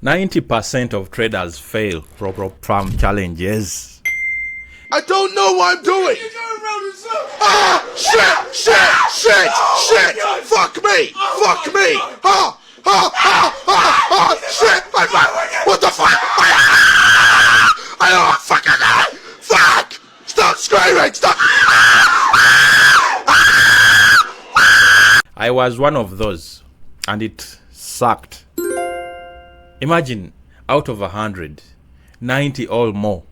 90% of traders fail prop farm challenges. I don't know what I'm doing. Ah, shit. Fuck me. Shit. What the fuck? I don't fucking know. Fuck. Stop screaming. Stop. I was one of those, and it sucked. Imagine, out of 100, 90 or more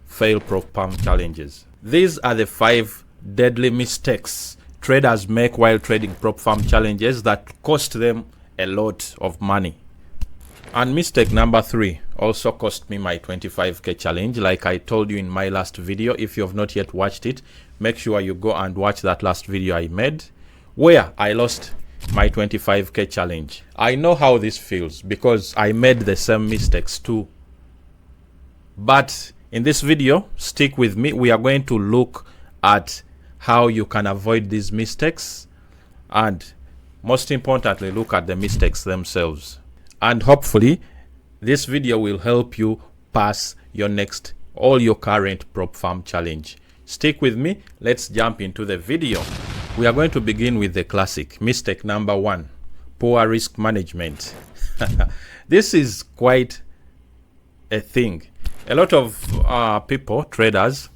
fail prop farm challenges. These are the 5 deadly mistakes traders make while trading prop farm challenges that cost them a lot of money. And mistake number 3 also cost me my 25k challenge. Like I told you in my last video, if you have not yet watched it, make sure you go and watch that last video I made where I lost my 25k challenge. I know how this feels because I made the same mistakes too. But in this video, stick with me. We are going to look at how you can avoid these mistakes, and most importantly, look at the mistakes themselves. And hopefully this video will help you pass all your current prop farm challenge. Stick with me. Let's jump into the video. We are going to begin with the classic mistake number 1, poor risk management. This is quite a thing. A lot of people, traders,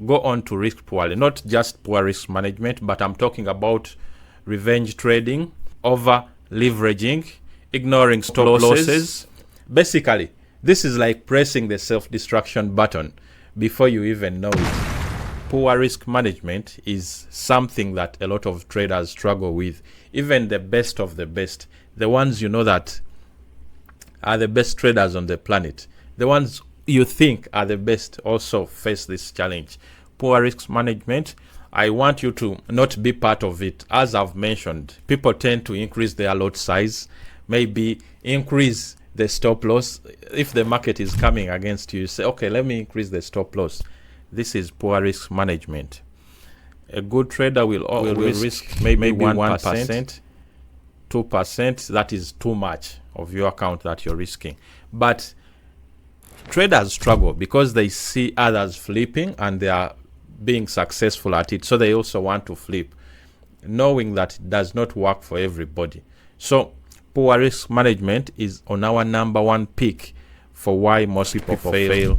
go on to risk poorly. Not just poor risk management, but I'm talking about revenge trading, over leveraging, ignoring stop losses. Basically, this is like pressing the self-destruction button before you even know it. Poor risk management is something that a lot of traders struggle with. Even the best of the best, the ones you know that are the best traders on the planet, the ones you think are the best, also face this challenge. Poor risk management, I want you to not be part of it. As I've mentioned, people tend to increase their lot size, maybe increase the stop loss. If the market is coming against you, you say, okay, let me increase the stop loss. This is poor risk management. A good trader will risk maybe 1%, 2%. That is too much of your account that you're risking. But traders struggle because they see others flipping and they are being successful at it. So they also want to flip, knowing that it does not work for everybody. So poor risk management is on our number 1 pick for why most people fail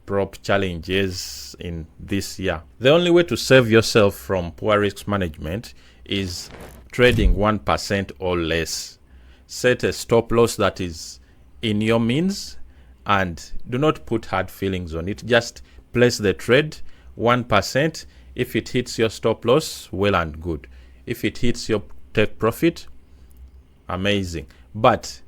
prop challenges in this year. The only way to save yourself from poor risk management is trading 1% or less. Set a stop loss that is in your means and do not put hard feelings on it. Just place the trade 1%. If it hits your stop loss, well and good. If it hits your take profit, amazing. But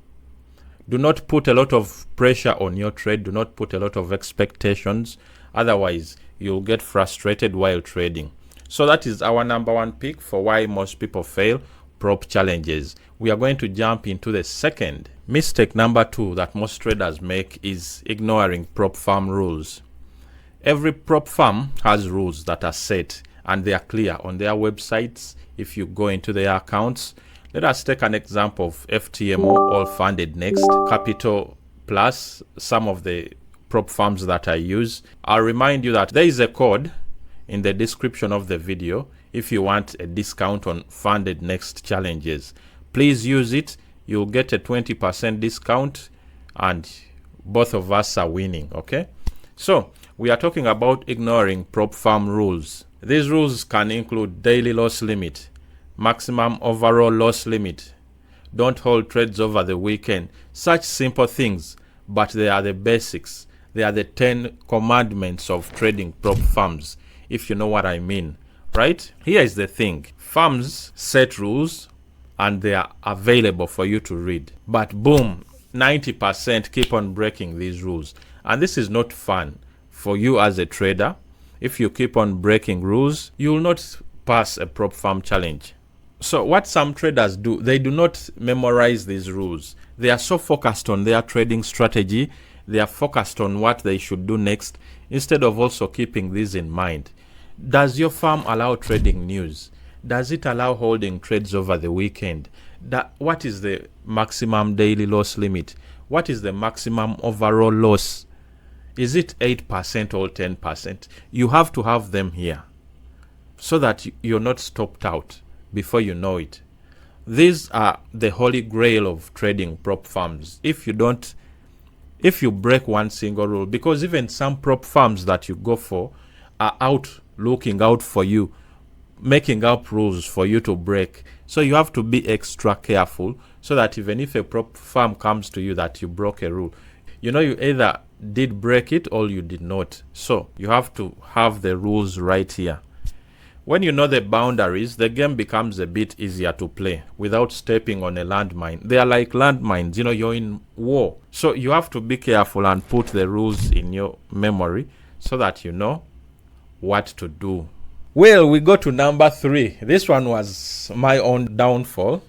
do not put a lot of pressure on your trade. Do not put a lot of expectations. Otherwise, you'll get frustrated while trading. So that is our number 1 pick for why most people fail prop challenges. We are going to jump into the second. Mistake number 2 that most traders make is ignoring prop farm rules. Every prop firm has rules that are set and they are clear on their websites. If you go into their accounts, let us take an example of FTMO or FundedNext, Capital Plus, some of the prop firms that I use. I'll remind you that there is a code in the description of the video if you want a discount on FundedNext challenges. Please use it. You'll get a 20% discount and both of us are winning, okay? So we are talking about ignoring prop firm rules. These rules can include daily loss limit, maximum overall loss limit, don't hold trades over the weekend. Such simple things, but they are the basics. They are the 10 commandments of trading prop firms, if you know what I mean, right? Here is the thing. Firms set rules and they are available for you to read. But boom, 90% keep on breaking these rules. And this is not fun for you as a trader. If you keep on breaking rules, you will not pass a prop firm challenge. So what some traders do, they do not memorize these rules. They are so focused on their trading strategy. They are focused on what they should do next instead of also keeping this in mind. Does your firm allow trading news? Does it allow holding trades over the weekend? What is the maximum daily loss limit? what is the maximum overall loss? Is it 8% or 10%? You have to have them here so that you're not stopped out before you know it. These are the holy grail of trading prop firms. If you break one single rule, because even some prop firms that you go for are out looking out for you, making up rules for you to break. So you have to be extra careful so that even if a prop firm comes to you that you broke a rule, you know you either did break it or you did not. So you have to have the rules right here. When you know the boundaries, the game becomes a bit easier to play without stepping on a landmine. They are like landmines, you know, you're in war. So you have to be careful and put the rules in your memory so that you know what to do. Well, we go to number 3. This one was my own downfall.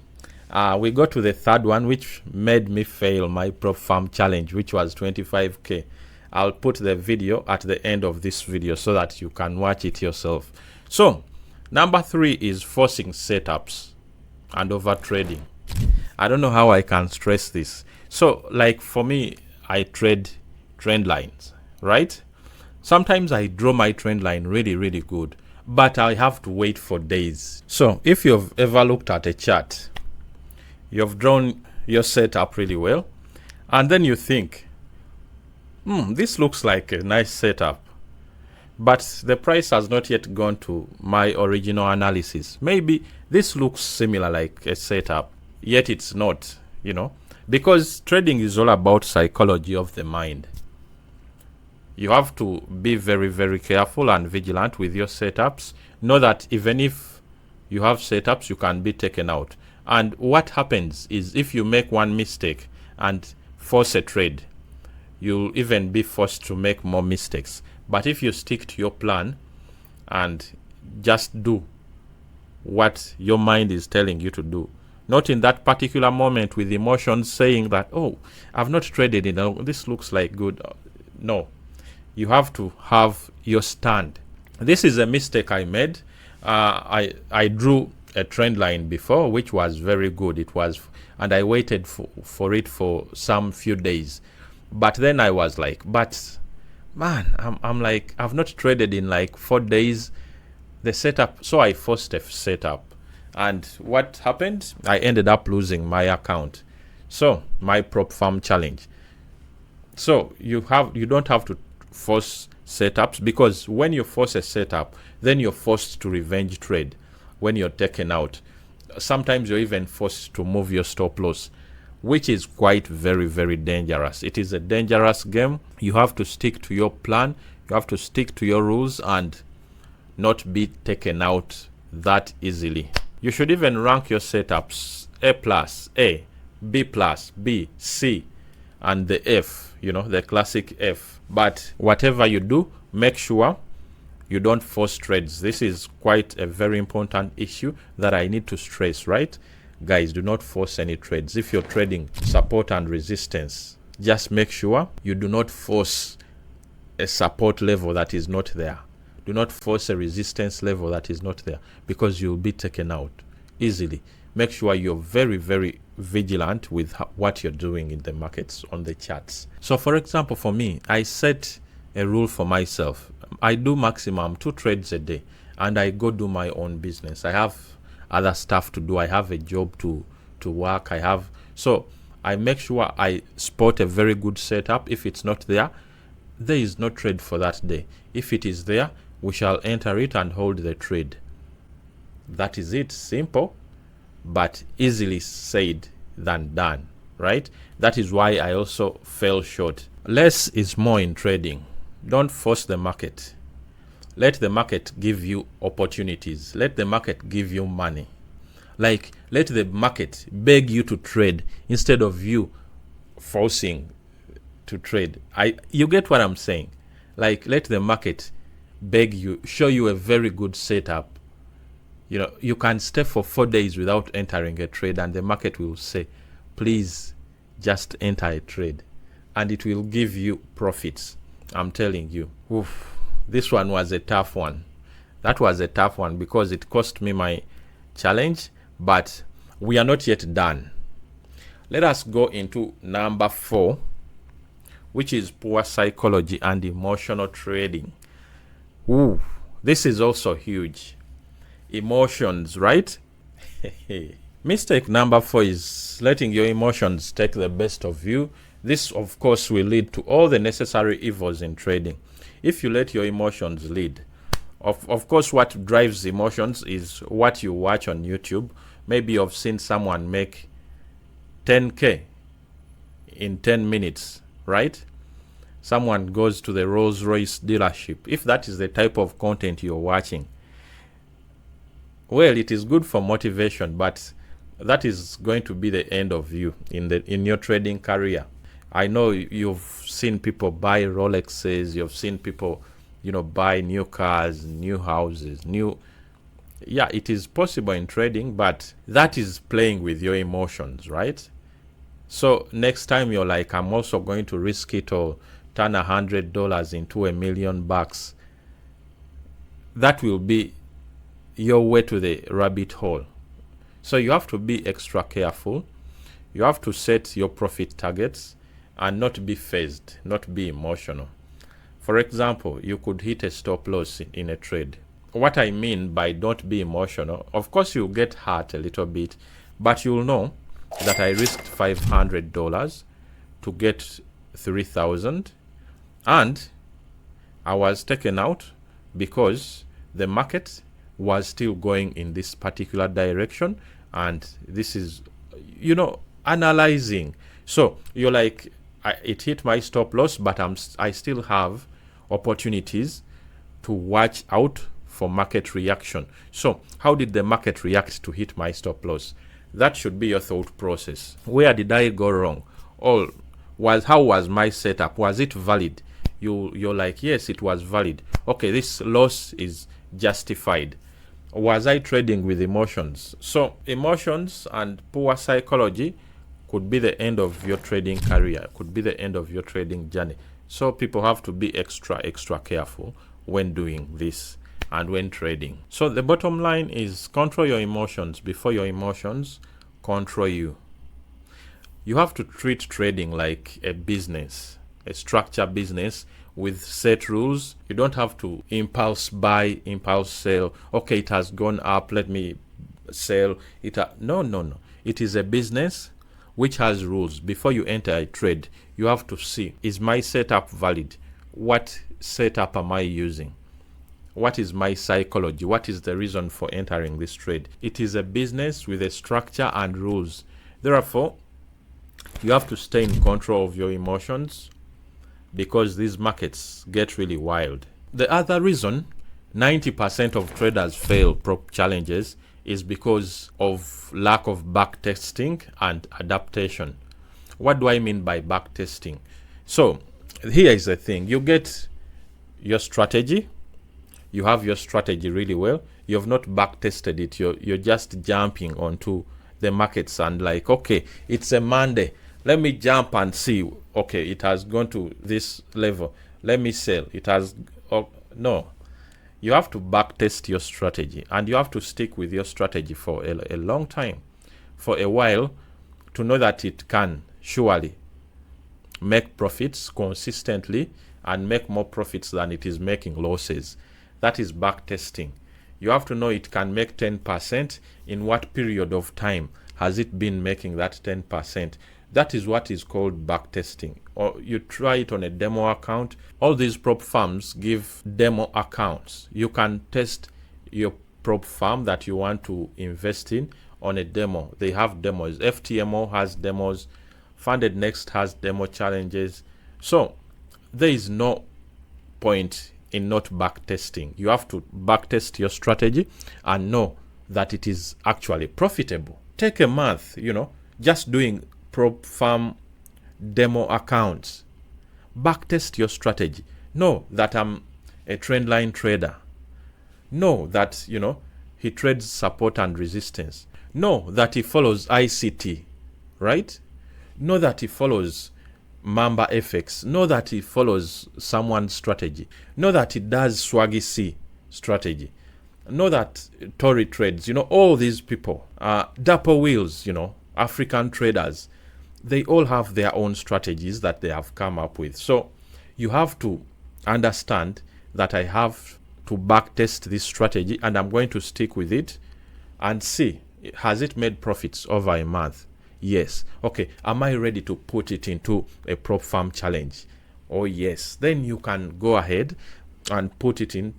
We go to the third one, which made me fail my prop farm challenge, which was 25k. I'll put the video at the end of this video so that you can watch it yourself. So, number 3 is forcing setups and overtrading. I don't know how I can stress this. So, like for me, I trade trend lines, right? Sometimes I draw my trend line really, really good, but I have to wait for days. So, if you've ever looked at a chart, you've drawn your setup really well, and then you think, this looks like a nice setup, but the price has not yet gone to my original analysis. Maybe this looks similar like a setup, yet it's not, you know, because trading is all about psychology of the mind. You have to be very, very careful and vigilant with your setups. Know that even if you have setups, you can be taken out. And what happens is if you make one mistake and force a trade, you'll even be forced to make more mistakes. But if you stick to your plan and just do what your mind is telling you to do, not in that particular moment with emotions saying that, oh, I've not traded it, this looks like good. No, you have to have your stand. This is a mistake I made. I drew a trend line before, which was very good. It was, and I waited for it for some few days. But then I was like, but man, I'm like, I've not traded in like 4 days. The setup, so I forced a setup. And what happened? I ended up losing my account. So my prop farm challenge. So you don't have to force setups, because when you force a setup, then you're forced to revenge trade when you're taken out. Sometimes you're even forced to move your stop loss, which is quite very, very dangerous. It is a dangerous game. You have to stick to your plan. You have to stick to your rules and not be taken out that easily. You should even rank your setups A plus, A, B plus, B, C, and the F, you know, the classic F. But whatever you do, make sure you don't force trades. This is quite a very important issue that I need to stress, right? Guys, do not force any trades. If you're trading support and resistance, just make sure you do not force a support level that is not there. Do not force a resistance level that is not there, because you'll be taken out easily. Make sure you're very, very vigilant with what you're doing in the markets on the charts. So for example, for me, I set a rule for myself. I do maximum 2 trades a day, and I go do my own business. I have other stuff to do. I have a job to work. So I make sure I spot a very good setup. If it's not there, there is no trade for that day. If it is there, we shall enter it and hold the trade. That is it. Simple, but easily said than done, right? That is why I also fell short. Less is more in trading. Don't force the market. Let the market give you opportunities. Let the market give you money. Like, let the market beg you to trade instead of you forcing to trade. You get what I'm saying? Like, let the market beg you, show you a very good setup. You know, you can stay for 4 days without entering a trade, and the market will say, please just enter a trade, and it will give you profits. I'm telling you. Oof, this one was a tough one. That was a tough one because it cost me my challenge, but we are not yet done. Let us go into number 4, which is poor psychology and emotional trading. Ooh, this is also huge. Emotions, right? Mistake number 4 is letting your emotions take the best of you. This, of course, will lead to all the necessary evils in trading. If you let your emotions lead, of course, what drives emotions is what you watch on YouTube. Maybe you've seen someone make 10K in 10 minutes, right? Someone goes to the Rolls-Royce dealership. If that is the type of content you're watching, well, it is good for motivation, but that is going to be the end of you in your trading career. I know you've seen people buy Rolexes, you've seen people, buy new cars, new houses, yeah, it is possible in trading, but that is playing with your emotions, right? So next time you're like, I'm also going to risk it or turn $100 into $1 million. That will be your way to the rabbit hole. So you have to be extra careful. You have to set your profit targets and not be phased, not be emotional. For example, you could hit a stop loss in a trade. What I mean by don't be emotional, of course you'll get hurt a little bit, but you'll know that I risked $500 to get 3,000, and I was taken out because the market was still going in this particular direction, and this is, analyzing. So you're like, it hit my stop loss, but I still have opportunities to watch out for market reaction. So how did the market react to hit my stop loss? That should be your thought process. Where did I go wrong? How was my setup? Was it valid? You're like, yes, it was valid. Okay, this loss is justified. Was I trading with emotions? So emotions and poor psychology could be the end of your trading career, could be the end of your trading journey. So people have to be extra careful when doing this and when trading. So the bottom line is control your emotions before your emotions control you. You have to treat trading like a business, a structured business with set rules. You don't have to impulse buy, impulse sell. Okay, it has gone up, let me sell it. No. It is a business which has rules. Before you enter a trade, you have to see, is my setup valid? What setup am I using? What is my psychology? What is the reason for entering this trade? It is a business with a structure and rules. Therefore, you have to stay in control of your emotions because these markets get really wild. The other reason 90% of traders fail prop challenges is because of lack of backtesting and adaptation. What do I mean by backtesting? So here is the thing. You get your strategy. You have your strategy really well. You have not backtested it. You're just jumping onto the markets and like, okay, it's a Monday. Let me jump and see. Okay, it has gone to this level. Let me sell. It has... no. You have to backtest your strategy, and you have to stick with your strategy for a long time, for a while, to know that it can surely make profits consistently and make more profits than it is making losses. That is backtesting. You have to know it can make 10%. In what period of time has it been making that 10%? That is what is called backtesting. Or you try it on a demo account. All these prop firms give demo accounts. You can test your prop firm that you want to invest in on a demo. They have demos. FTMO has demos. FundedNext has demo challenges. So there is no point in not backtesting. You have to backtest your strategy and know that it is actually profitable. Take a month, just doing prop firm demo accounts. Backtest your strategy. Know that I'm a trend line trader. Know that, he trades support and resistance. Know that he follows ICT, right? Know that he follows Mamba FX. Know that he follows someone's strategy. Know that he does Swaggy C strategy. Know that Tory trades. All these people are Dapper Wheels, African traders. they all have their own strategies that they have come up with. So you have to understand that I have to backtest this strategy, and I'm going to stick with it and see, has it made profits over a month? Yes. Okay, am I ready to put it into a prop farm challenge? Oh yes. Then you can go ahead and put it in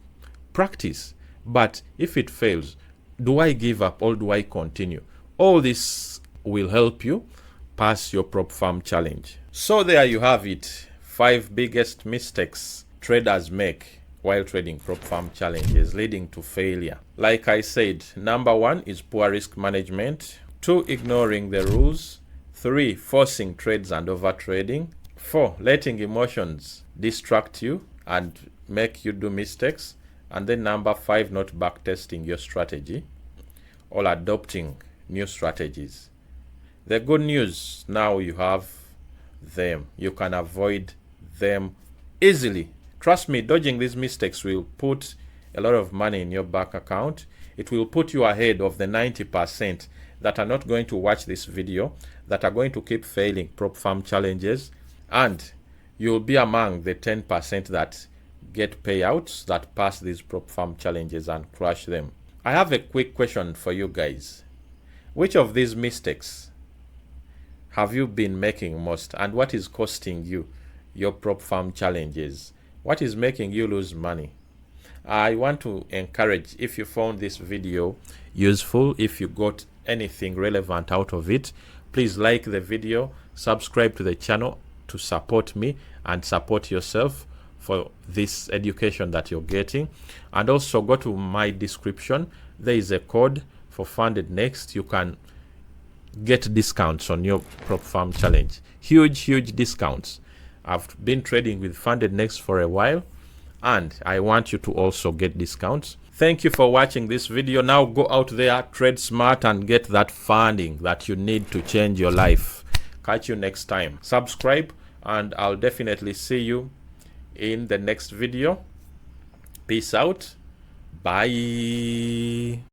practice. But if it fails, do I give up or do I continue? All this will help you pass your prop farm challenge. So there you have it, 5 biggest mistakes traders make while trading prop farm challenges leading to failure. Like I said, number 1 is poor risk management, 2, ignoring the rules, 3, forcing trades and overtrading, 4, letting emotions distract you and make you do mistakes, and then number 5, not backtesting your strategy or adopting new strategies. The good news, now you have them. You can avoid them easily. Trust me, dodging these mistakes will put a lot of money in your bank account. It will put you ahead of the 90% that are not going to watch this video, that are going to keep failing prop farm challenges, and you'll be among the 10% that get payouts, that pass these prop farm challenges and crush them. I have a quick question for you guys. Which of these mistakes have you been making most, and what is costing you your prop farm challenges? What is making you lose money? I want to encourage, if you found this video useful, if you got anything relevant out of it, please like the video, subscribe to the channel to support me and support yourself for this education that you're getting. And also go to my description. There is a code for FundedNext. You can get discounts on your prop farm challenge. Huge discounts. I've been trading with FundedNext for a while, and I want you to also get discounts. Thank you for watching this video. Now go out there, trade smart, and get that funding that you need to change your life. Catch you next time. Subscribe, and I'll definitely see you in the next video. Peace out. Bye.